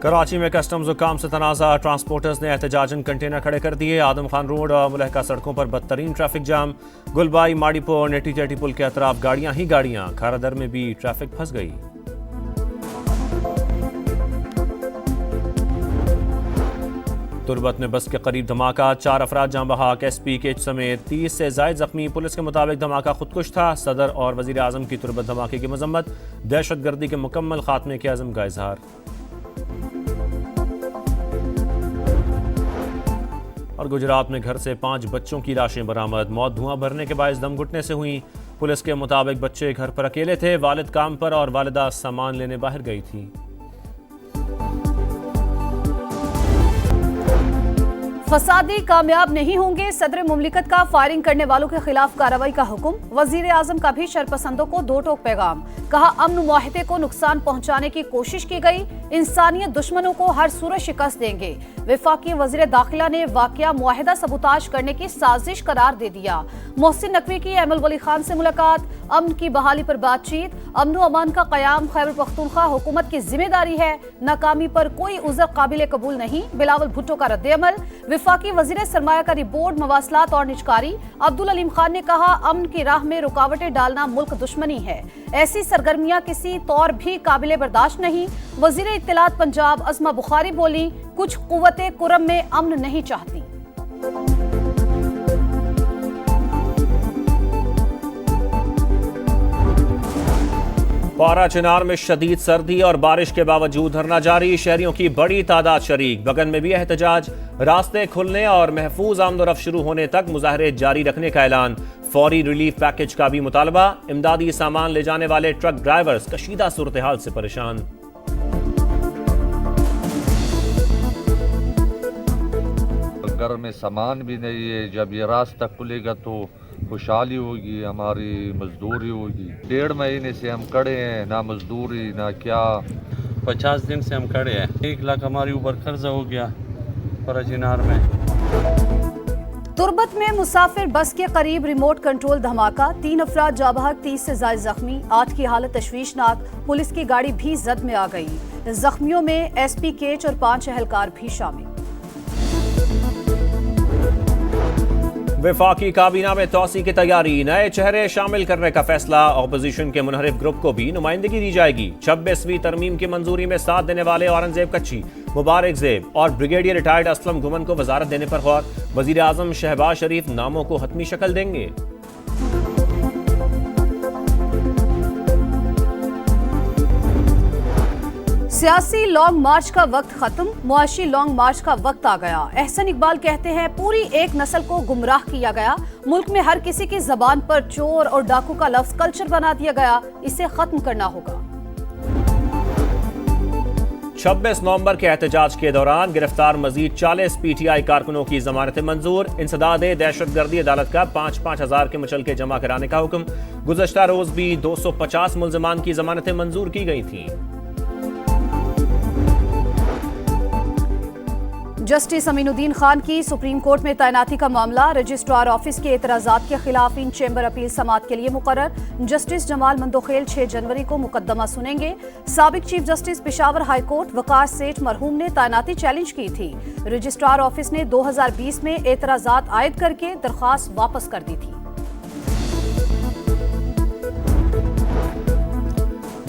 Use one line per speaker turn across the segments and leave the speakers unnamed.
कराची में कस्टम्स हुकाम से तनाज़ा, ट्रांसपोर्टर्स ने एहतजाजन कंटेनर खड़े कर दिए। आदम खान रोड और मुलहका सड़कों पर बदतरीन ट्रैफिक जाम। गुलबाई, माड़ीपुर, नेटी चेटी पुल के अतराफ गाड़ियां ही गाड़ियां। खारादर में भी ट्रैफिक फंस गई। तुरबत में बस के करीब धमाका, 4 अफराद जाँ बहाक, SP के समेत 30 से जायद जख्मी। पुलिस के मुताबिक धमाका खुदकुश था। सदर और वजीर आजम की तुरबत धमाके की मजम्मत, दहशतगर्दी के मुकम्मल खात्मे के अज़म का इजहार। और गुजरात में घर से 5 बच्चों की लाशें बरामद। मौत धुआं भरने के बायस दम घुटने से हुई। पुलिस के मुताबिक बच्चे घर पर अकेले थे। वालिद काम पर और वालिदा सामान लेने बाहर गई थी।
फसादी कामयाब नहीं होंगे, सदर मुमलिकत का फायरिंग करने वालों के खिलाफ कार्रवाई का हुक्म। वजीर आजम का भी शरपसंदों को 2 टोक पैगाम। कहा, अमन मुआहिदे को नुकसान पहुंचाने की कोशिश की गई, इंसानियत दुश्मनों को हर सूरत शिकस्त देंगे। वफाकी वजीर दाखिला ने वाकया मुआहिदा सबूताज करने की साजिश करार दे दिया। मोहसिन नकवी की अहमद वली खान से मुलाकात, अमन की बहाली पर बातचीत। अमन व अमान का कयाम खैबर पख्तूनख्वा हुकूमत की जिम्मेदारी है, नाकामी पर कोई उज़र काबिल कबूल नहीं। बिलावल भुट्टो का रद्द-ए-अमल। वफाकी वजीर सरमायाकारी बोर्ड, मवासलात और निजकारी अब्दुल अलीम खान ने कहा, अमन की राह में रुकावटें डालना मुल्क दुश्मनी है, ऐसी सरगर्मियां किसी तौर भी काबिल बर्दाश्त नहीं। वजीर इत्तलात पंजाब अज़मा बुखारी बोली, कुछ कुव्वते कुरम में अमन नहीं चाहती।
पारा चिनार में शदीद सर्दी और बारिश के बावजूद धरना जारी। शहरियों की बड़ी तादाद शरीक। बगन में भी एहतजाज। रास्ते खुलने और महफूज आमदोरफ्त शुरू होने तक मुजाहरे जारी रखने का ऐलान। फौरी रिलीफ पैकेज का भी मुतालबा। इमदादी सामान ले जाने वाले ट्रक ड्राइवर्स कशीदा सूरत हाल से परेशान।
घर में सामान भी नहीं है। जब ये रास्ता खुलेगा तो खुशहाली होगी, हमारी मजदूरी होगी। 1.5 महीने से हम खड़े हैं, ना मजदूरी ना क्या।
50 दिन से हम खड़े हैं। 1 लाख हमारे ऊपर कर्जा हो गया पराचिनार में।
तुरबत में मुसाफिर बस के करीब रिमोट कंट्रोल धमाका, 3 अफराद जाँ बहक, 30 से ज्यादा जख्मी। 8 की हालत तशवीशनाक। पुलिस की गाड़ी भी जद में आ गई। जख्मियों में SP केच और 5 एहलकार भी शामिल।
वफाकी काबीना में तौसी की तैयारी। नए चेहरे शामिल करने का फैसला। ऑपोजिशन के मुनहरिफ ग्रुप को भी नुमाइंदगी दी जाएगी। 26वीं तरमीम की मंजूरी में साथ देने वाले औरंगजेब कच्ची, मुबारक जेब और ब्रिगेडियर रिटायर्ड असलम गुमन को वजारत देने पर गौर। वजीर आजम शहबाज शरीफ नामों को हतमी शक्ल देंगे।
सियासी लॉन्ग मार्च का वक्त खत्म, मुआशी लॉन्ग मार्च का वक्त आ गया। एहसन इकबाल कहते हैं, पूरी एक नस्ल को गुमराह किया गया। मुल्क में हर किसी की जबान पर चोर और डाकू का लफ्ज कल्चर बना दिया गया। इसे खत्म करना होगा।
26 नवंबर के एहतजाज के दौरान गिरफ्तार मजीद 40 PTI कारकुनों की जमानत मंजूर। इंसदादे दहशतगर्दी अदालत का 5-5 हजार के मुचलके जमा कराने का हुक्म। गुज़श्ता रोज भी 250 मुल्ज़िमान की जमानतें मंजूर की गई थी।
जस्टिस अमीनुद्दीन खान की सुप्रीम कोर्ट में तैनाती का मामला। रजिस्ट्रार ऑफिस के एतराजात के खिलाफ इन चेंबर अपील समाअत के लिए मुकर्रर। जस्टिस जमाल मंदोखेल 6 जनवरी को मुकदमा सुनेंगे। साबिक chief justice Peshawar high court Waqar Seth मरहूम ने तैनाती चैलेंज की थी। रजिस्ट्रार ऑफिस ने 2020 में एतराजात आयद करके दरख्वास्त वापस कर दी थी।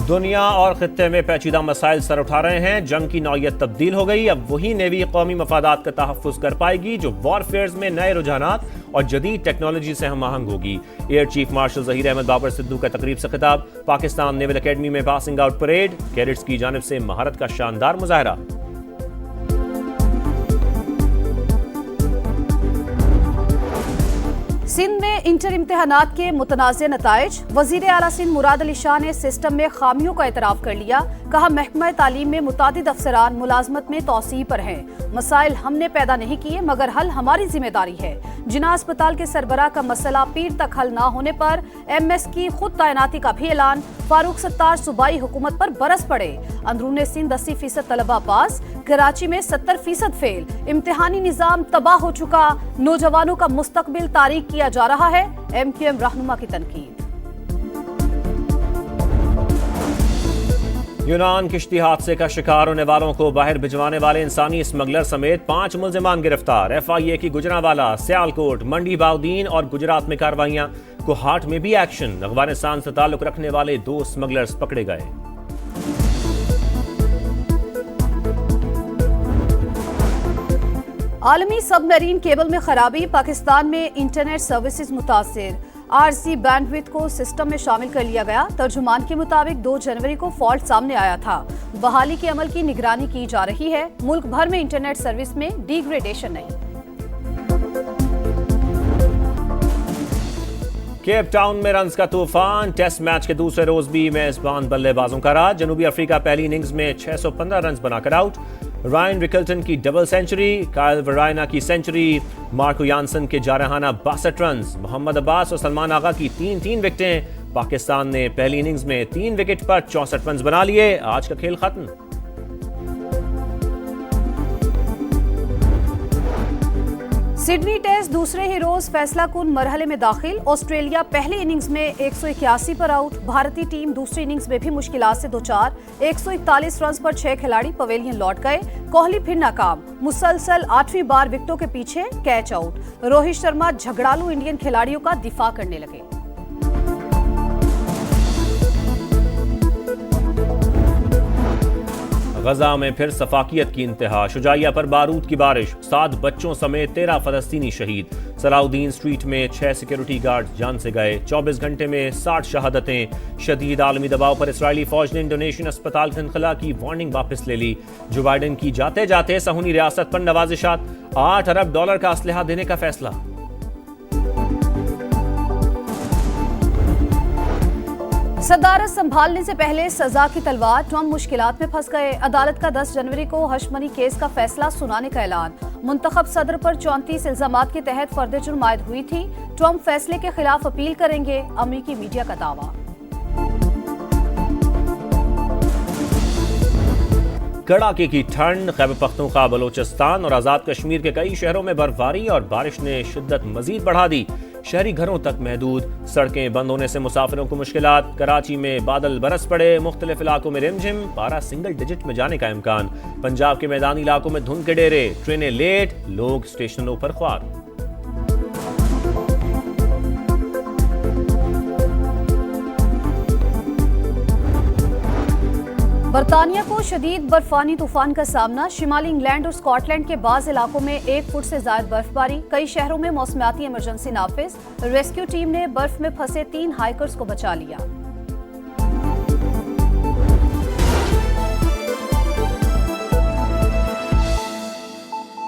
दुनिया और खित्ते में पेचीदा मसाइल सर उठा रहे हैं। जंग की नौयत तब्दील हो गई। अब वही नेवी कौमी मफादात का तहफ़्फ़ुज़ कर पाएगी जो वॉरफेयर्स में नए रुझानात और जदीद टेक्नोलॉजी से हम आहंग होगी। Air chief marshal Zaheer Ahmed Babar Sidhu का तकरीब से खिताब। पाकिस्तान नेवल अकेडमी में पासिंग आउट परेड। कैडेट्स की जानिब से महारत का शानदार मुजाहरा।
सिंध में इंटर इम्तिहानात के मुतनाज़ नताइज। वजीर आला सिंध मुराद अली शाह ने सिस्टम में खामियों का एतराफ़ कर लिया। कहा, महकमा तालीम में मुतादिद अफसरान मुलाजमत में तौसीह पर हैं। मसाइल हमने पैदा नहीं किए मगर हल हमारी जिम्मेदारी है। जिना अस्पताल के सरबराह का मसला पीर तक हल ना होने पर MS की खुद तैनाती का भी ऐलान। फारूक सत्तार सूबाई हुकूमत पर बरस पड़े। अंदरूने सिंध 80% तलबा पास, कराची में 70% फेल। इम्तिहानी निजाम तबाह हो चुका। नौजवानों का मुस्तकबिल तारीक किया जा रहा है। MQM रहनुमा की तनकीद।
यूनान किश्ती हादसे का शिकार होने वालों को बाहर भिजवाने वाले इंसानी स्मगलर समेत 5 मुल्जिमान गिरफ्तार। FIA की गुजरांवाला, सियालकोट, मंडी बाउदीन और गुजरात में कार्रवाइयां। कोहाट में भी एक्शन। अफगानिस्तान से ताल्लुक रखने वाले 2 स्मगलर्स पकड़े गए।
आलमी सबमरीन केबल में खराबी, पाकिस्तान में इंटरनेट सर्विसेज मुतासिर। आरसी बैंडविड्थ को सिस्टम में शामिल कर लिया गया। तर्जुमान के मुताबिक 2 जनवरी को फॉल्ट सामने आया था। बहाली के अमल की निगरानी की जा रही है। मुल्क भर में इंटरनेट सर्विस में डिग्रेडेशन नहीं।
केप टाउन में रन्स का तूफान। टेस्ट मैच के दूसरे रोज भी मेजबान बल्लेबाजों का राज। जनूबी अफ्रीका पहली इनिंग्स में 615 रन बनाकर आउट। रायन रिकल्टन की डबल सेंचुरी, कायल वरायना की सेंचुरी, मार्को यानसन के जारहाना 62 रन, मोहम्मद अब्बास और सलमान आगा की 3-3 विकेटें। पाकिस्तान ने पहली इनिंग्स में 3 विकेट पर 64 रन बना लिए। आज का खेल खत्म।
सिडनी टेस्ट दूसरे ही रोज फैसला कुन मरहले में दाखिल। ऑस्ट्रेलिया पहली इनिंग्स में 181 पर आउट। भारतीय टीम दूसरी इनिंग्स में भी मुश्किलात से 2-4। 141 रन पर 6 खिलाड़ी पवेलियन लौट गए। कोहली फिर नाकाम, मुसलसल 8वीं बार विकेटों के पीछे कैच आउट। रोहित शर्मा झगड़ालू इंडियन खिलाड़ियों का दिफा करने लगे।
गजा में फिर सफाकियत की इंतहा। शुजाइया पर बारूद की बारिश। 7 बच्चों समेत 13 फलस्तीनी शहीद। सलाउद्दीन स्ट्रीट में 6 सिक्योरिटी गार्ड जान से गए। 24 घंटे में 60 शहादतें। शदीद आलमी दबाव पर इसराइली फौज ने इंडोनेशियन अस्पताल के इनखला की वार्निंग वापस ले ली। जो बाइडन की जाते जाते सहूनी रियासत पर नवाजिशात। $8 अरब का असलहा देने का फैसला।
सदारत संभालने से पहले सजा की तलवार। ट्रंप मुश्किलात में फंस गए। अदालत का 10 जनवरी को हश मनी केस का फैसला सुनाने का ऐलान। मुंतखब सदर पर 34 इल्जामात के तहत फर्द जुर्म आयद हुई थी। ट्रंप फैसले के खिलाफ अपील करेंगे, अमरीकी मीडिया का दावा।
कड़ाके की ठंड। खैबर पख्तूनख्वा, बलोचिस्तान और आजाद कश्मीर के कई शहरों में बर्फबारी और बारिश ने शिद्दत मजीद बढ़ा दी। शहरी घरों तक महदूद। सड़कें बंद होने से मुसाफिरों को मुश्किलात। कराची में बादल बरस पड़े। मुख्तलिफ इलाकों में रिमझिम। पारा सिंगल डिजिट में जाने का इम्कान। पंजाब के मैदानी इलाकों में धुंध के डेरे। ट्रेनें लेट। लोग स्टेशनों पर ख्वार।
बरतानिया को शदीद बर्फानी तूफान का सामना। शिमाली इंग्लैंड और स्कॉटलैंड के बाज़ इलाकों में 1 फुट से ज्यादा बर्फबारी। कई शहरों में मौसमियाती इमरजेंसी नाफिज। रेस्क्यू टीम ने बर्फ में फंसे 3 हाइकर्स को बचा लिया।